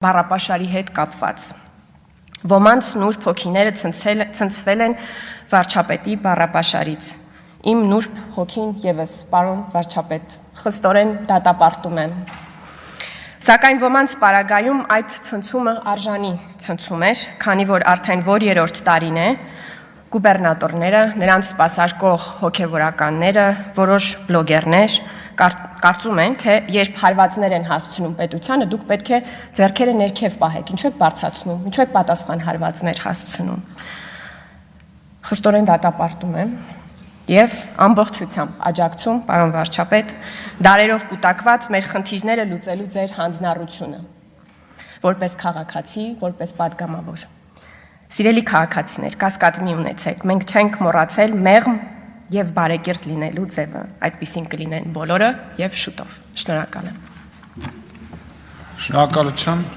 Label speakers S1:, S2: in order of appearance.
S1: բառապաշարի հետ կապված։ Ոմանց նուրբ հոգիները ցնցվել են վարչապետի բառապաշարից։ Իմ նուրբ հոգին եւս, պարոն վարչապետ, խստորեն դատապարտում եմ։ Սակայն ոմանց պարագայում այդ ցնցումը արժանի ցնցում էր, քանի որ արդեն որ երրորդ տարին է, գուբերնատորները, նրանց սպասարկող հոգևորականները, որոշ բլոգերներ կարծում են, թե երբ հարվածներ են հասցնում պետությանը, դուք պետք է ձեռքերը ներքև պահեք, ինչու եք բարձրացնում, ինչու եք պատասխան հարվածներ հասցնում։ Խստորեն դատապարտում եմ եւ ամբողջությամբ աջակցում, պարոն վարչապետ, դարերով կուտակված մեր խնդիրները լուծելու ձեր հանձնառությունը, որպես քաղաքացի, որպես падգամավոր։ Սիրելի քաղաքացիներ, կասկած մի ունեցեք, մենք չենք մոռացել մեղմ եւ բարեկիրթ լինելու ձևը, այդպիսին կլինեն բոլորը եւ շուտով։ Շնորհակալ եմ։
S2: Շնորհակալություն։